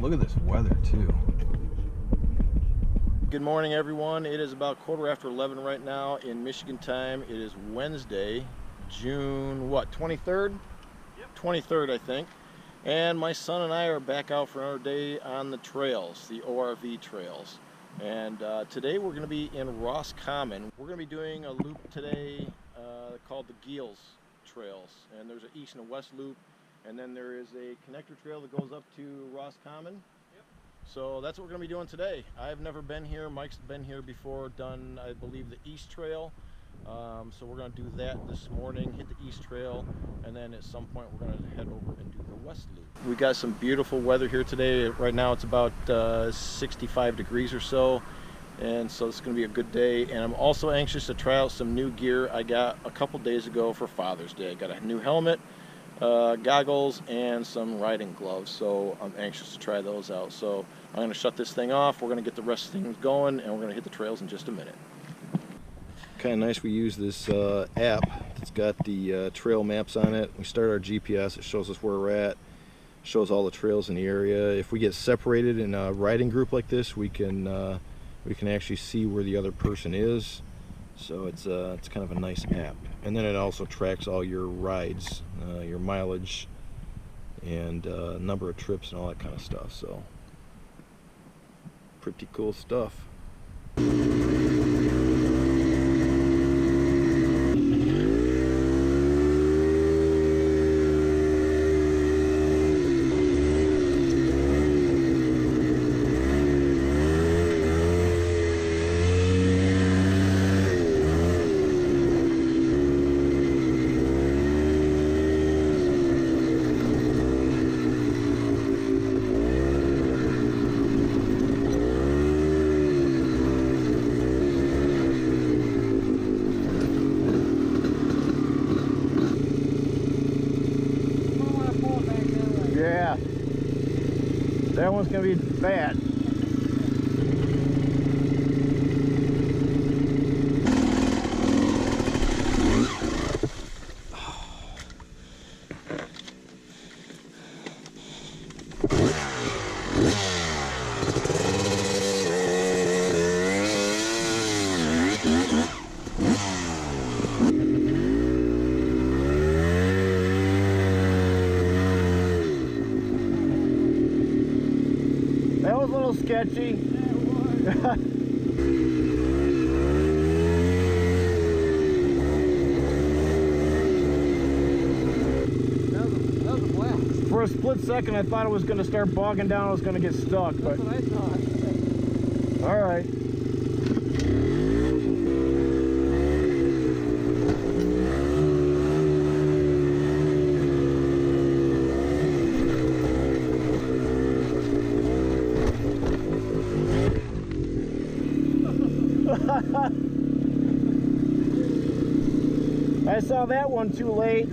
Look at this weather too. Good morning, everyone. It is about 11:15 right now in Michigan time. It is Wednesday, June what, 23rd? Yep. 23rd, I think. And my son and I are back out for another day on the trails, the ORV trails. And today we're going to be in Roscommon. We're going to be doing a loop today called the Geels Trails. And there's an east and a west loop. And then there is a connector trail that goes up to Roscommon. So that's what we're going to be doing today. I've never been here. Mike's been here before, done, I believe, the East Trail. So we're going to do that this morning, hit the East Trail, and then at some point we're going to head over and do the West Loop. We got some beautiful weather here today. Right now it's about 65 degrees or so, and so it's going to be a good day. And I'm also anxious to try out some new gear I got a couple days ago for Father's Day. I got a new helmet, goggles, and some riding gloves, so I'm anxious to try those out. So I'm going to shut this thing off, we're going to get the rest of things going, and we're going to hit the trails in just a minute. Kind of nice, we use this app that's got the trail maps on it. We start our GPS, it shows us where we're at, shows all the trails in the area. If we get separated in a riding group like this, we can actually see where the other person is. So it's kind of a nice app. And then it also tracks all your rides, your mileage, and number of trips and all that kind of stuff. So pretty cool stuff. Yeah, that one's gonna be bad. That was a little sketchy. Yeah, it was. That was a blast. For a split second, I thought it was going to start bogging down. I was going to get stuck. That's what I thought. All right. I saw that one too late.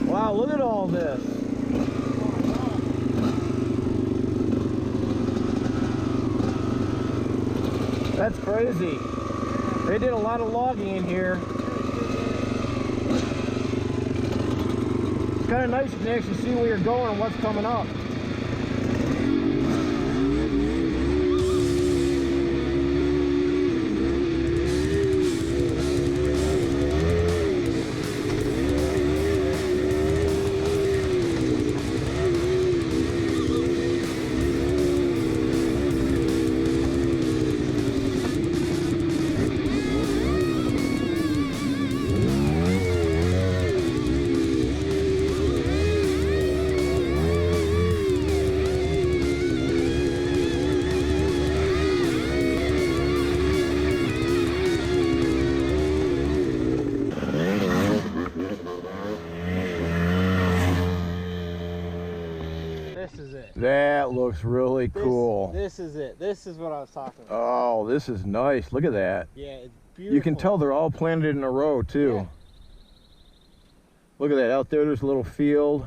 Wow, look at all this. That's crazy. They did a lot of logging in here. It's kind of nice, you can actually see where you're going and what's coming up. This is it. That looks really cool. This is it. This is what I was talking about. Oh, this is nice. Look at that. Yeah, it's beautiful. You can tell they're all planted in a row too. Yeah. Look at that. Out there's a little field.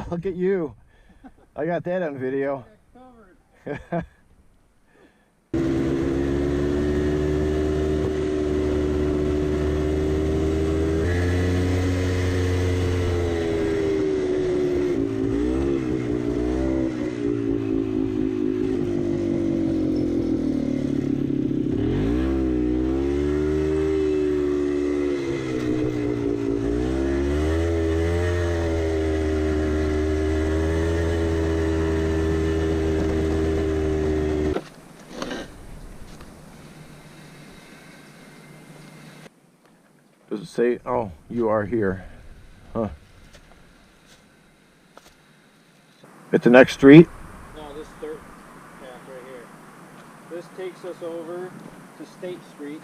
Look at you. I got that on video. Does it say, oh, you are here? Huh. At the next street? No, this third path right here. This takes us over to State Street.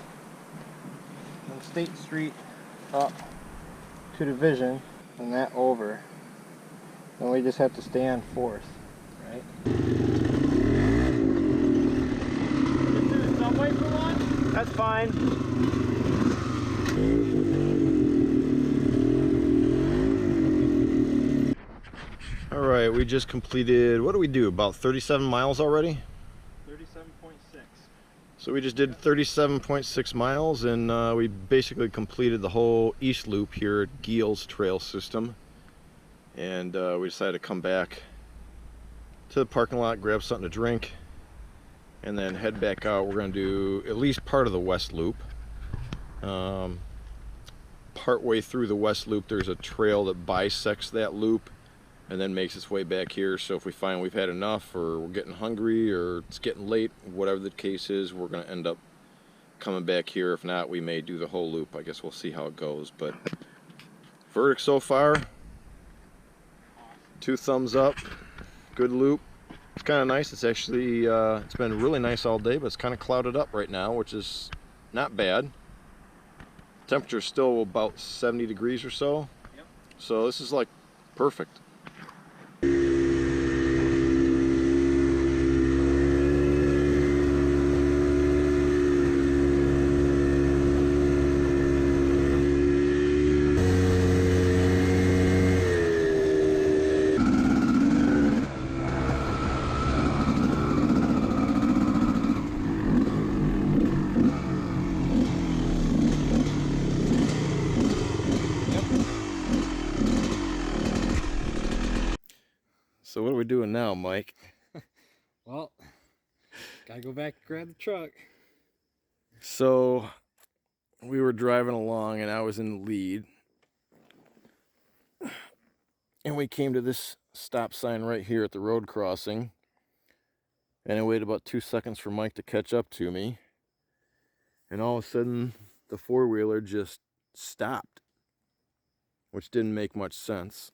And State Street up to Division, and that over. And we just have to stay on 4th, right? Get to the subway for lunch? That's fine. All right, we just completed, what do we do, about 37 miles already? 37.6. So we just did 37.6 miles, and we basically completed the whole east loop here at Geels Trail System. And we decided to come back to the parking lot, grab something to drink, and then head back out. We're going to do at least part of the west loop. Partway through the west loop, there's a trail that bisects that loop and then makes its way back here. So if we find we've had enough, or we're getting hungry, or it's getting late, whatever the case is, we're going to end up coming back here. If not, we may do the whole loop. I guess we'll see how it goes. But verdict so far, 2 thumbs up. Good loop. It's kind of nice. It's actually it's been really nice all day, but it's kind of clouded up right now, which is not bad. Temperature's still about 70 degrees or so. Yep. So this is like perfect. So what are we doing now, Mike? Well, gotta go back and grab the truck. So we were driving along and I was in the lead. And we came to this stop sign right here at the road crossing. And I waited about 2 seconds for Mike to catch up to me. And all of a sudden, the four-wheeler just stopped, which didn't make much sense.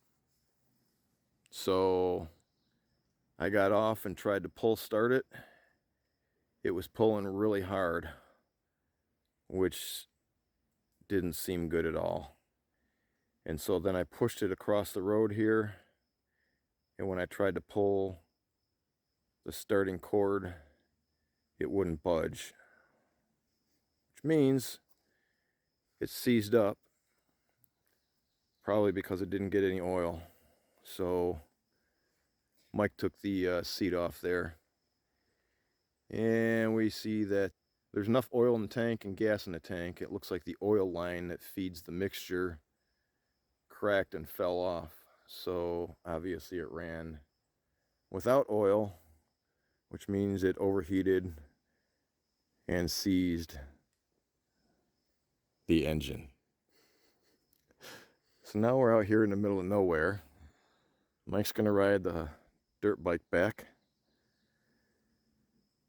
So I got off and tried to pull start it. It was pulling really hard, which didn't seem good at all. And so then I pushed it across the road here, and when I tried to pull the starting cord, it wouldn't budge, which means it seized up, probably because it didn't get any oil. So Mike took the seat off there, and we see that there's enough oil in the tank and gas in the tank. It looks like the oil line that feeds the mixture cracked and fell off. so obviously it ran without oil, which means it overheated and seized the engine. So now we're out here in the middle of nowhere. Mike's gonna ride the dirt bike back,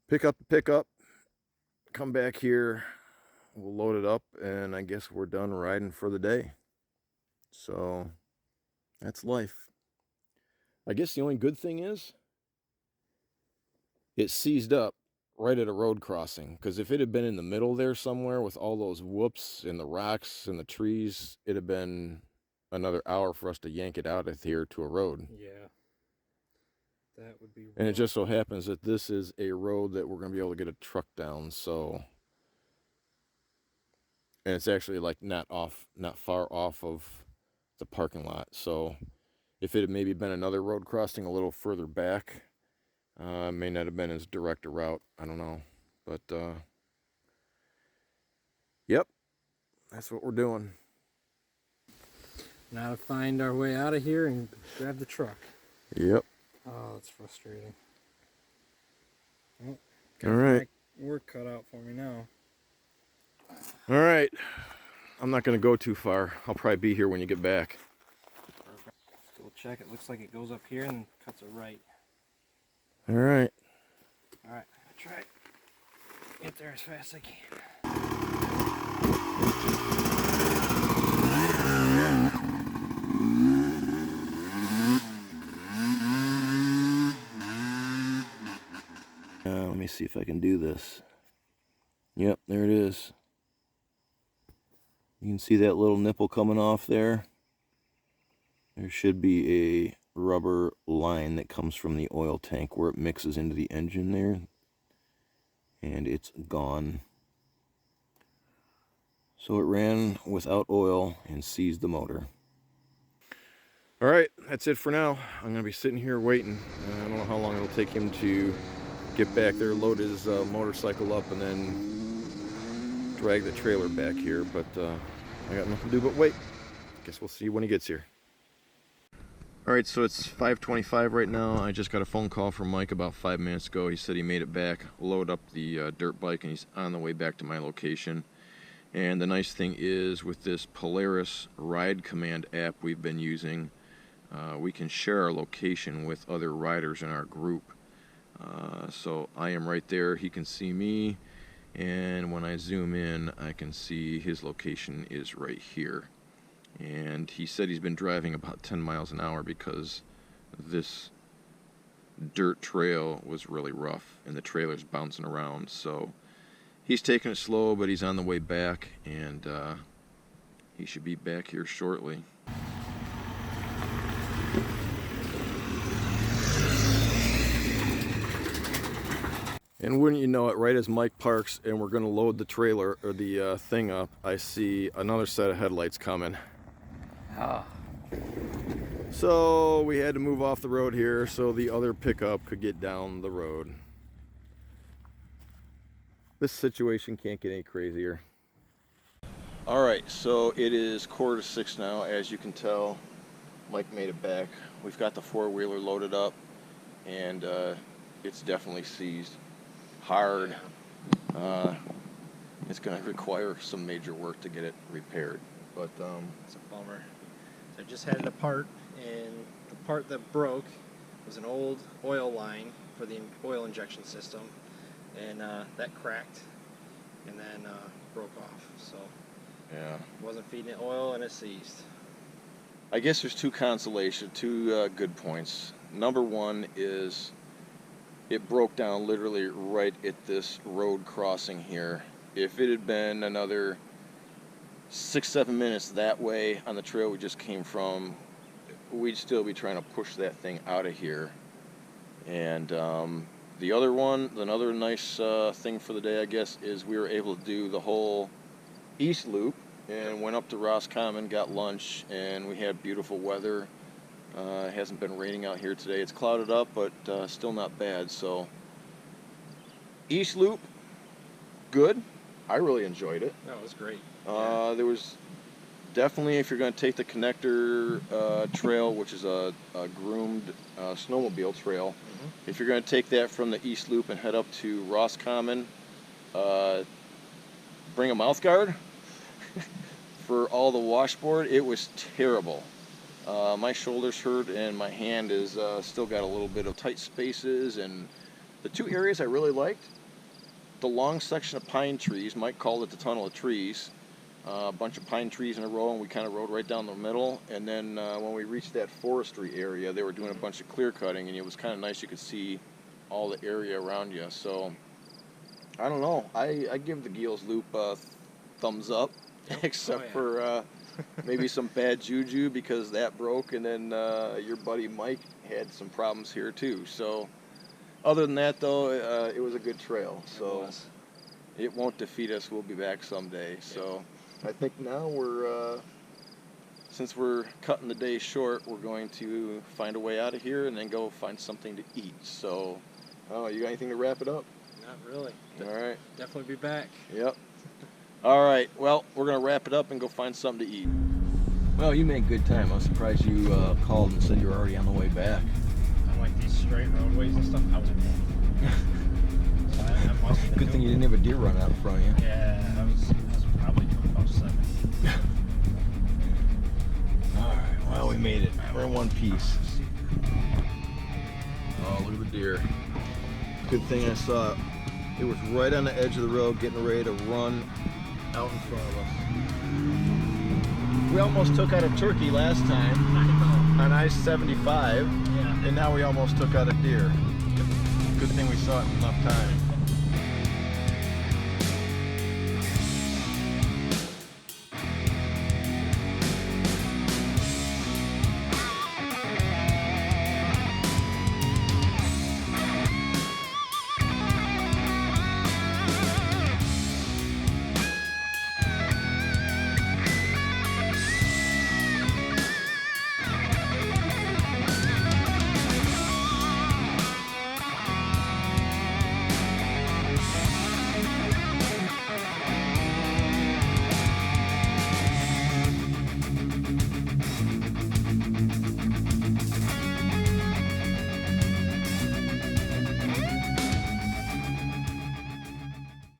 pick up the pickup, come back here, we'll load it up, and I guess we're done riding for the day. So that's life. I guess the only good thing is it seized up right at a road crossing, because if it had been in the middle there somewhere with all those whoops and the rocks and the trees, it'd have been another hour for us to yank it out of here to a road. Yeah. That would be rough. And it just so happens that this is a road that we're going to be able to get a truck down, so... And it's actually like not far off of the parking lot. So if it had maybe been another road crossing a little further back, may not have been as direct a route. I don't know. But, yep, that's what we're doing. Now to find our way out of here and grab the truck. Yep. Oh, that's frustrating. Well, all right. Work cut out for me now. All right. I'm not going to go too far. I'll probably be here when you get back. Perfect. We'll check. It looks like it goes up here and cuts a right. All right. All right. I'll try it. Get there as fast as I can. Let me see if I can do this. Yep, there it is. You can see that little nipple coming off there. There should be a rubber line that comes from the oil tank where it mixes into the engine there. And it's gone. So it ran without oil and seized the motor. Alright, that's it for now. I'm going to be sitting here waiting. I don't know how long it'll take him to get back there, load his motorcycle up, and then drag the trailer back here. But I got nothing to do but wait. Guess we'll see when he gets here. Alright, so it's 5:25 right now. I just got a phone call from Mike about 5 minutes ago. He said he made it back, load up the dirt bike, and he's on the way back to my location. And the nice thing is, with this Polaris Ride Command app we've been using, we can share our location with other riders in our group. So I am right there, he can see me, and when I zoom in I can see his location is right here. And he said he's been driving about 10 miles an hour because this dirt trail was really rough and the trailer's bouncing around. So he's taking it slow, but he's on the way back, and he should be back here shortly. And wouldn't you know it, right as Mike parks and we're going to load the trailer or the thing up, I see another set of headlights coming. Ah. So we had to move off the road here so the other pickup could get down the road. This situation can't get any crazier. Alright, so it is 5:45 now. As you can tell, Mike made it back. We've got the four-wheeler loaded up, and it's definitely seized hard. It's going to require some major work to get it repaired, but It's a bummer. So I just had it apart, and the part that broke was an old oil line for the oil injection system, and that cracked and then broke off. So yeah, wasn't feeding it oil and it seized. I guess there's two good points. Number one is it broke down literally right at this road crossing here. If it had been another 6-7 minutes that way on the trail we just came from, we'd still be trying to push that thing out of here. And the other one, another nice thing for the day, I guess, is we were able to do the whole east loop and went up to Roscommon, got lunch, and we had beautiful weather. It hasn't been raining out here today. It's clouded up, but still not bad. So east loop, good. I really enjoyed it. That was great. There was definitely, if you're going to take the connector trail, which is a groomed snowmobile trail, if you're going to take that from the East Loop and head up to Roscommon, bring a mouth guard for all the washboard. It was terrible. My shoulders hurt and my hand is still got a little bit of tight spaces. And the two areas I really liked, the long section of pine trees, Mike called it the tunnel of trees, a bunch of pine trees in a row, and we kind of rode right down the middle. And then when we reached that forestry area, they were doing a bunch of clear cutting, and it was kind of nice. You could see all the area around you. So I don't know, I give the Geels Loop a thumbs up, except for maybe some bad juju because that broke, and then your buddy Mike had some problems here too. So other than that, though, it was a good trail. So it won't defeat us. We'll be back someday. So I think now we're, since we're cutting the day short, we're going to find a way out of here and then go find something to eat. So, oh, you got anything to wrap it up? Not really. All right. Definitely be back. Yep. All right. Well, we're going to wrap it up and go find something to eat. Well, you made good time. I was surprised you called and said you were already on the way back. On like these straight roadways and stuff, I was so Good thing you didn't have a deer run out in front of you. Yeah, I was probably doing about 7. All right. Well, we made it. We're in one piece. Oh, look at the deer. Good thing I saw it. It was right on the edge of the road, getting ready to run out in front of us. We almost took out a turkey last time on I-75, and now we almost took out a deer. Good thing we saw it in enough time.